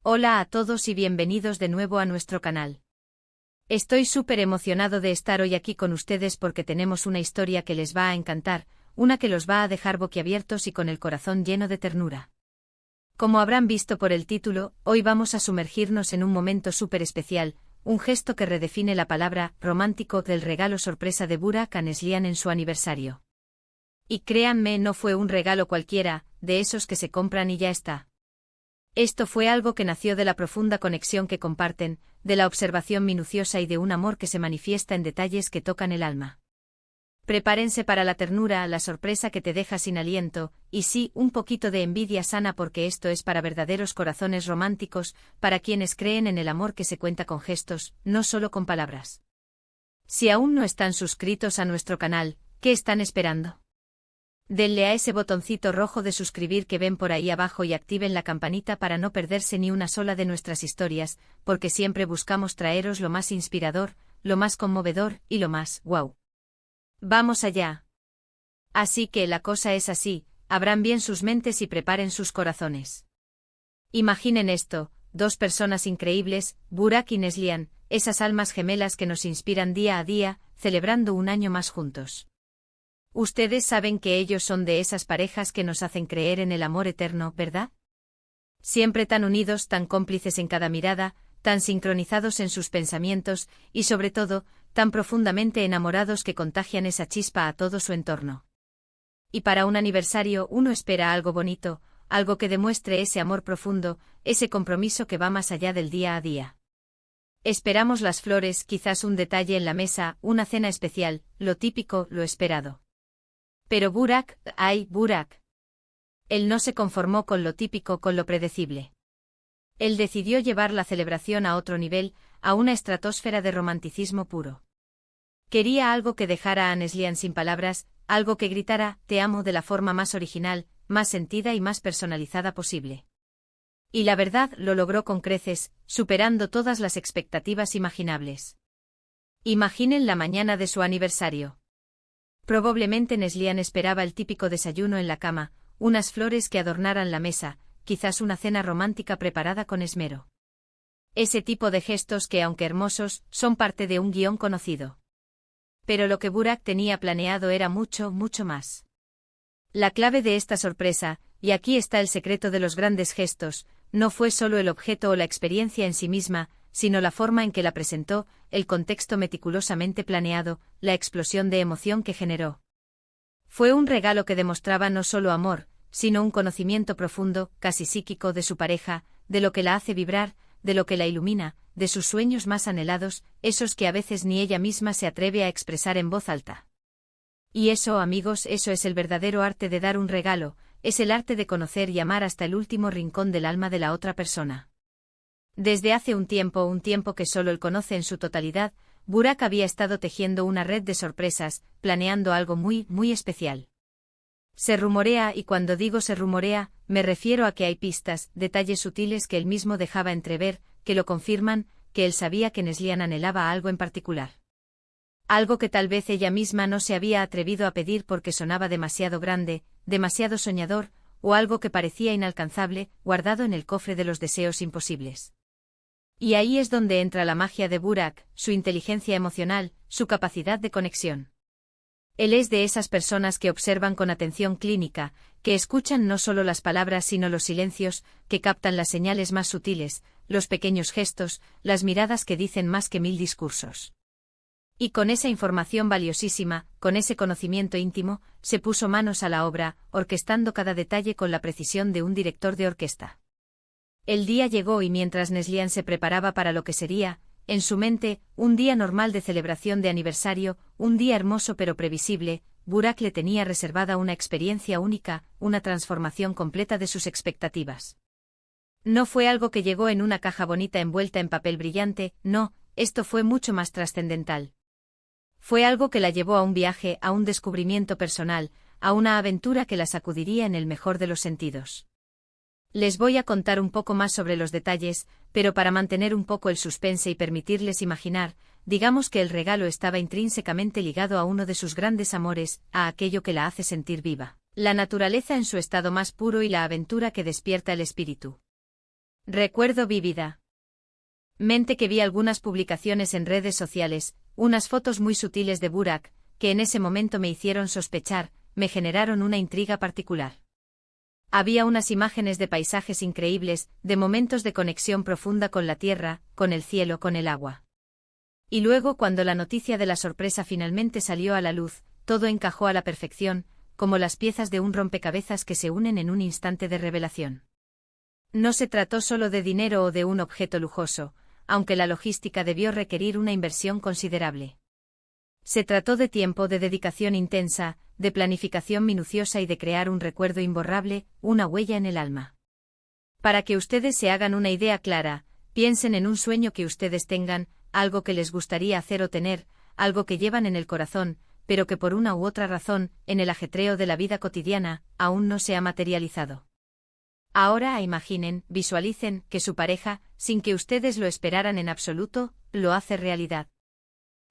Hola a todos y bienvenidos de nuevo a nuestro canal. Estoy súper emocionado de estar hoy aquí con ustedes porque tenemos una historia que les va a encantar, una que los va a dejar boquiabiertos y con el corazón lleno de ternura. Como habrán visto por el título, hoy vamos a sumergirnos en un momento súper especial, un gesto que redefine la palabra romántico del regalo sorpresa de Burak a Neslihan en su aniversario. Y créanme, no fue un regalo cualquiera, de esos que se compran y ya está. Esto fue algo que nació de la profunda conexión que comparten, de la observación minuciosa y de un amor que se manifiesta en detalles que tocan el alma. Prepárense para la ternura, la sorpresa que te deja sin aliento, y sí, un poquito de envidia sana porque esto es para verdaderos corazones románticos, para quienes creen en el amor que se cuenta con gestos, no solo con palabras. Si aún no están suscritos a nuestro canal, ¿qué están esperando? Denle a ese botoncito rojo de suscribir que ven por ahí abajo y activen la campanita para no perderse ni una sola de nuestras historias, porque siempre buscamos traeros lo más inspirador, lo más conmovedor y lo más wow. ¡Vamos allá! Así que la cosa es así, abran bien sus mentes y preparen sus corazones. Imaginen esto, dos personas increíbles, Burak y Neslihan, esas almas gemelas que nos inspiran día a día, celebrando un año más juntos. Ustedes saben que ellos son de esas parejas que nos hacen creer en el amor eterno, ¿verdad? Siempre tan unidos, tan cómplices en cada mirada, tan sincronizados en sus pensamientos, y sobre todo, tan profundamente enamorados que contagian esa chispa a todo su entorno. Y para un aniversario uno espera algo bonito, algo que demuestre ese amor profundo, ese compromiso que va más allá del día a día. Esperamos las flores, quizás un detalle en la mesa, una cena especial, lo típico, lo esperado. Pero Burak, ¡ay, Burak! Él no se conformó con lo típico, con lo predecible. Él decidió llevar la celebración a otro nivel, a una estratosfera de romanticismo puro. Quería algo que dejara a Neslihan sin palabras, algo que gritara, te amo de la forma más original, más sentida y más personalizada posible. Y la verdad, lo logró con creces, superando todas las expectativas imaginables. Imaginen la mañana de su aniversario. Probablemente Neslihan esperaba el típico desayuno en la cama, unas flores que adornaran la mesa, quizás una cena romántica preparada con esmero. Ese tipo de gestos que, aunque hermosos, son parte de un guión conocido. Pero lo que Burak tenía planeado era mucho, mucho más. La clave de esta sorpresa, y aquí está el secreto de los grandes gestos, no fue solo el objeto o la experiencia en sí misma, sino la forma en que la presentó, el contexto meticulosamente planeado, la explosión de emoción que generó. Fue un regalo que demostraba no solo amor, sino un conocimiento profundo, casi psíquico de su pareja, de lo que la hace vibrar, de lo que la ilumina, de sus sueños más anhelados, esos que a veces ni ella misma se atreve a expresar en voz alta. Y eso, amigos, eso es el verdadero arte de dar un regalo, es el arte de conocer y amar hasta el último rincón del alma de la otra persona. Desde hace un tiempo que solo él conoce en su totalidad, Burak había estado tejiendo una red de sorpresas, planeando algo muy, muy especial. Se rumorea, y cuando digo se rumorea, me refiero a que hay pistas, detalles sutiles que él mismo dejaba entrever, que lo confirman, que él sabía que Neslihan anhelaba algo en particular. Algo que tal vez ella misma no se había atrevido a pedir porque sonaba demasiado grande, demasiado soñador, o algo que parecía inalcanzable, guardado en el cofre de los deseos imposibles. Y ahí es donde entra la magia de Burak, su inteligencia emocional, su capacidad de conexión. Él es de esas personas que observan con atención clínica, que escuchan no solo las palabras sino los silencios, que captan las señales más sutiles, los pequeños gestos, las miradas que dicen más que 1000 discursos. Y con esa información valiosísima, con ese conocimiento íntimo, se puso manos a la obra, orquestando cada detalle con la precisión de un director de orquesta. El día llegó y mientras Neslihan se preparaba para lo que sería, en su mente, un día normal de celebración de aniversario, un día hermoso pero previsible, Burak le tenía reservada una experiencia única, una transformación completa de sus expectativas. No fue algo que llegó en una caja bonita envuelta en papel brillante, no, esto fue mucho más trascendental. Fue algo que la llevó a un viaje, a un descubrimiento personal, a una aventura que la sacudiría en el mejor de los sentidos. Les voy a contar un poco más sobre los detalles, pero para mantener un poco el suspense y permitirles imaginar, digamos que el regalo estaba intrínsecamente ligado a uno de sus grandes amores, a aquello que la hace sentir viva, la naturaleza en su estado más puro y la aventura que despierta el espíritu. Recuerdo vívida. Mente que vi algunas publicaciones en redes sociales, unas fotos muy sutiles de Burak, que en ese momento me hicieron sospechar, me generaron una intriga particular. Había unas imágenes de paisajes increíbles, de momentos de conexión profunda con la tierra, con el cielo, con el agua. Y luego cuando la noticia de la sorpresa finalmente salió a la luz, todo encajó a la perfección, como las piezas de un rompecabezas que se unen en un instante de revelación. No se trató solo de dinero o de un objeto lujoso, aunque la logística debió requerir una inversión considerable. Se trató de tiempo, de dedicación intensa, de planificación minuciosa y de crear un recuerdo imborrable, una huella en el alma. Para que ustedes se hagan una idea clara, piensen en un sueño que ustedes tengan, algo que les gustaría hacer o tener, algo que llevan en el corazón, pero que por una u otra razón, en el ajetreo de la vida cotidiana, aún no se ha materializado. Ahora imaginen, visualicen, que su pareja, sin que ustedes lo esperaran en absoluto, lo hace realidad.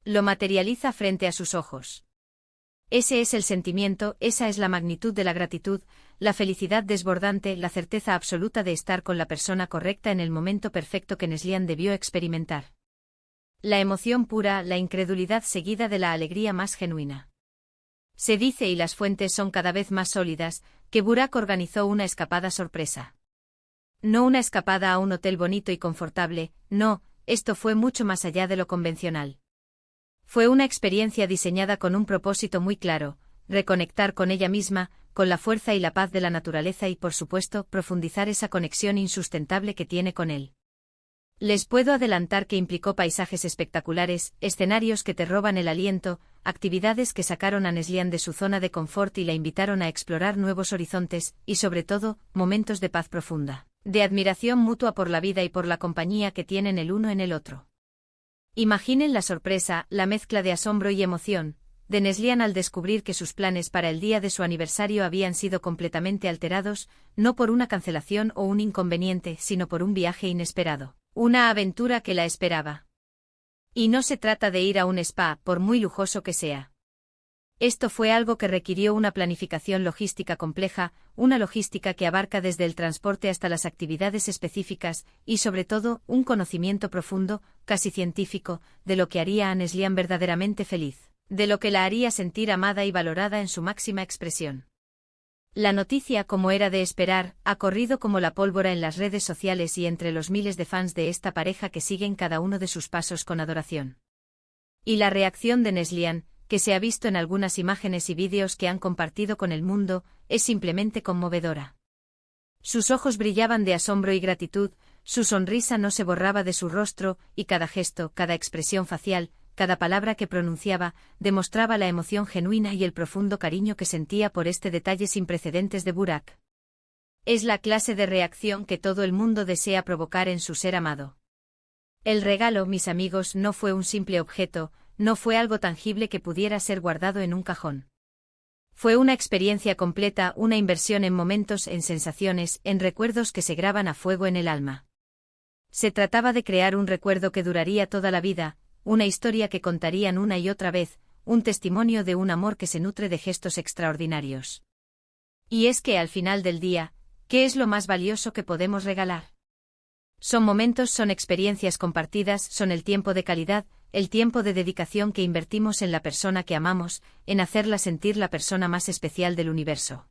Lo materializa frente a sus ojos. Ese es el sentimiento, esa es la magnitud de la gratitud, la felicidad desbordante, la certeza absoluta de estar con la persona correcta en el momento perfecto que Neslihan debió experimentar. La emoción pura, la incredulidad seguida de la alegría más genuina. Se dice, y las fuentes son cada vez más sólidas, que Burak organizó una escapada sorpresa. No una escapada a un hotel bonito y confortable, no, esto fue mucho más allá de lo convencional. Fue una experiencia diseñada con un propósito muy claro, reconectar con ella misma, con la fuerza y la paz de la naturaleza y por supuesto, profundizar esa conexión insustentable que tiene con él. Les puedo adelantar que implicó paisajes espectaculares, escenarios que te roban el aliento, actividades que sacaron a Neslihan de su zona de confort y la invitaron a explorar nuevos horizontes, y sobre todo, momentos de paz profunda, de admiración mutua por la vida y por la compañía que tienen el uno en el otro. Imaginen la sorpresa, la mezcla de asombro y emoción, de Neslihan al descubrir que sus planes para el día de su aniversario habían sido completamente alterados, no por una cancelación o un inconveniente, sino por un viaje inesperado. Una aventura que la esperaba. Y no se trata de ir a un spa, por muy lujoso que sea. Esto fue algo que requirió una planificación logística compleja, una logística que abarca desde el transporte hasta las actividades específicas, y sobre todo, un conocimiento profundo, casi científico, de lo que haría a Neslihan verdaderamente feliz, de lo que la haría sentir amada y valorada en su máxima expresión. La noticia, como era de esperar, ha corrido como la pólvora en las redes sociales y entre los miles de fans de esta pareja que siguen cada uno de sus pasos con adoración. Y la reacción de Neslihan, que se ha visto en algunas imágenes y vídeos que han compartido con el mundo, es simplemente conmovedora. Sus ojos brillaban de asombro y gratitud, su sonrisa no se borraba de su rostro, y cada gesto, cada expresión facial, cada palabra que pronunciaba, demostraba la emoción genuina y el profundo cariño que sentía por este detalle sin precedentes de Burak. Es la clase de reacción que todo el mundo desea provocar en su ser amado. El regalo, mis amigos, no fue un simple objeto, no fue algo tangible que pudiera ser guardado en un cajón. Fue una experiencia completa, una inversión en momentos, en sensaciones, en recuerdos que se graban a fuego en el alma. Se trataba de crear un recuerdo que duraría toda la vida, una historia que contarían una y otra vez, un testimonio de un amor que se nutre de gestos extraordinarios. Y es que al final del día, ¿qué es lo más valioso que podemos regalar? Son momentos, son experiencias compartidas, son el tiempo de calidad, el tiempo de dedicación que invertimos en la persona que amamos, en hacerla sentir la persona más especial del universo.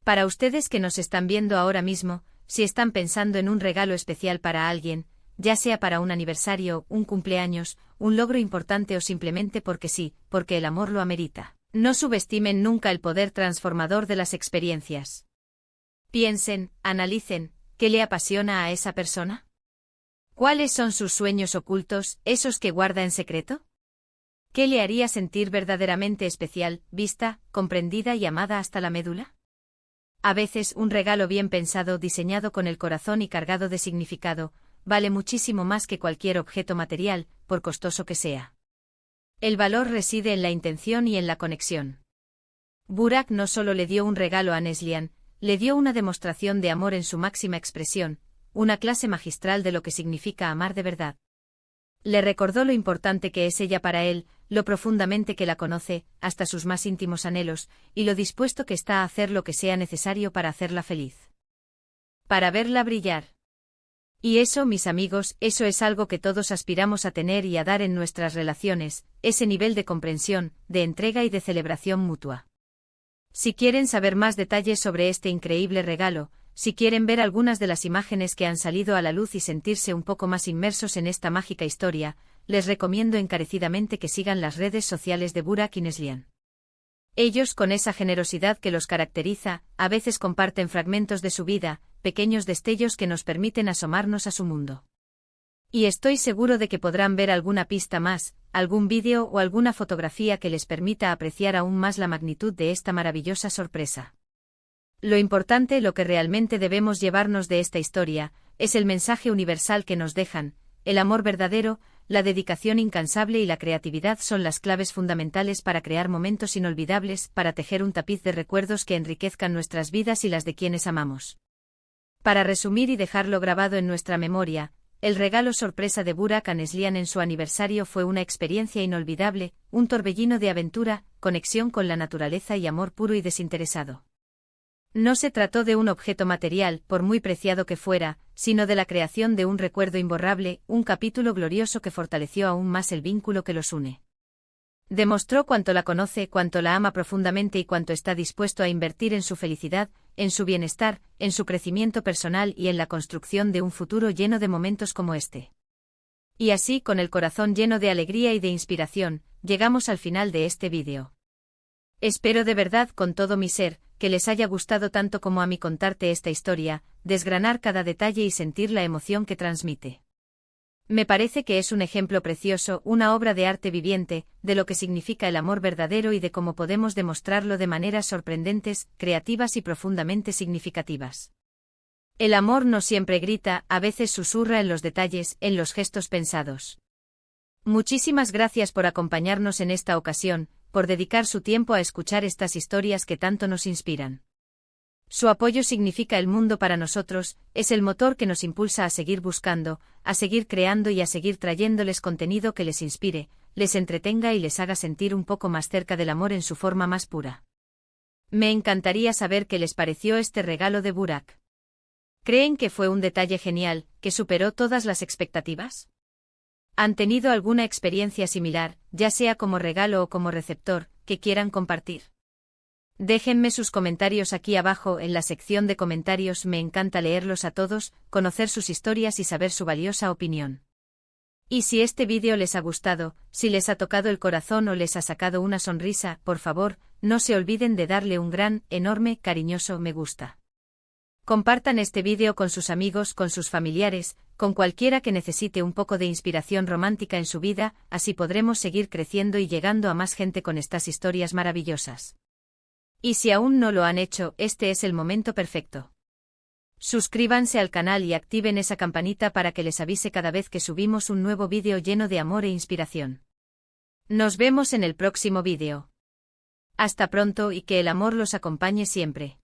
Para ustedes que nos están viendo ahora mismo, si están pensando en un regalo especial para alguien, ya sea para un aniversario, un cumpleaños, un logro importante o simplemente porque sí, porque el amor lo amerita, no subestimen nunca el poder transformador de las experiencias. Piensen, analicen, ¿qué le apasiona a esa persona? ¿Cuáles son sus sueños ocultos, esos que guarda en secreto? ¿Qué le haría sentir verdaderamente especial, vista, comprendida y amada hasta la médula? A veces un regalo bien pensado, diseñado con el corazón y cargado de significado, vale muchísimo más que cualquier objeto material, por costoso que sea. El valor reside en la intención y en la conexión. Burak no solo le dio un regalo a Neslihan, le dio una demostración de amor en su máxima expresión, una clase magistral de lo que significa amar de verdad. Le recordó lo importante que es ella para él, lo profundamente que la conoce, hasta sus más íntimos anhelos, y lo dispuesto que está a hacer lo que sea necesario para hacerla feliz. Para verla brillar. Y eso, mis amigos, eso es algo que todos aspiramos a tener y a dar en nuestras relaciones, ese nivel de comprensión, de entrega y de celebración mutua. Si quieren saber más detalles sobre este increíble regalo, si quieren ver algunas de las imágenes que han salido a la luz y sentirse un poco más inmersos en esta mágica historia, les recomiendo encarecidamente que sigan las redes sociales de Burak y Neslihan. Ellos, con esa generosidad que los caracteriza, a veces comparten fragmentos de su vida, pequeños destellos que nos permiten asomarnos a su mundo. Y estoy seguro de que podrán ver alguna pista más, algún vídeo o alguna fotografía que les permita apreciar aún más la magnitud de esta maravillosa sorpresa. Lo importante, lo que realmente debemos llevarnos de esta historia, es el mensaje universal que nos dejan: el amor verdadero, la dedicación incansable y la creatividad son las claves fundamentales para crear momentos inolvidables, para tejer un tapiz de recuerdos que enriquezcan nuestras vidas y las de quienes amamos. Para resumir y dejarlo grabado en nuestra memoria, el regalo sorpresa de Burak a Neslihan en su aniversario fue una experiencia inolvidable, un torbellino de aventura, conexión con la naturaleza y amor puro y desinteresado. No se trató de un objeto material, por muy preciado que fuera, sino de la creación de un recuerdo imborrable, un capítulo glorioso que fortaleció aún más el vínculo que los une. Demostró cuánto la conoce, cuánto la ama profundamente y cuánto está dispuesto a invertir en su felicidad, en su bienestar, en su crecimiento personal y en la construcción de un futuro lleno de momentos como este. Y así, con el corazón lleno de alegría y de inspiración, llegamos al final de este vídeo. Espero de verdad, con todo mi ser, que les haya gustado tanto como a mí contarte esta historia, desgranar cada detalle y sentir la emoción que transmite. Me parece que es un ejemplo precioso, una obra de arte viviente, de lo que significa el amor verdadero y de cómo podemos demostrarlo de maneras sorprendentes, creativas y profundamente significativas. El amor no siempre grita, a veces susurra en los detalles, en los gestos pensados. Muchísimas gracias por acompañarnos en esta ocasión, por dedicar su tiempo a escuchar estas historias que tanto nos inspiran. Su apoyo significa el mundo para nosotros, es el motor que nos impulsa a seguir buscando, a seguir creando y a seguir trayéndoles contenido que les inspire, les entretenga y les haga sentir un poco más cerca del amor en su forma más pura. Me encantaría saber qué les pareció este regalo de Burak. ¿Creen que fue un detalle genial, que superó todas las expectativas? ¿Han tenido alguna experiencia similar, ya sea como regalo o como receptor, que quieran compartir? Déjenme sus comentarios aquí abajo en la sección de comentarios, me encanta leerlos a todos, conocer sus historias y saber su valiosa opinión. Y si este vídeo les ha gustado, si les ha tocado el corazón o les ha sacado una sonrisa, por favor, no se olviden de darle un gran, enorme, cariñoso me gusta. Compartan este vídeo con sus amigos, con sus familiares, con cualquiera que necesite un poco de inspiración romántica en su vida, así podremos seguir creciendo y llegando a más gente con estas historias maravillosas. Y si aún no lo han hecho, este es el momento perfecto. Suscríbanse al canal y activen esa campanita para que les avise cada vez que subimos un nuevo vídeo lleno de amor e inspiración. Nos vemos en el próximo vídeo. Hasta pronto y que el amor los acompañe siempre.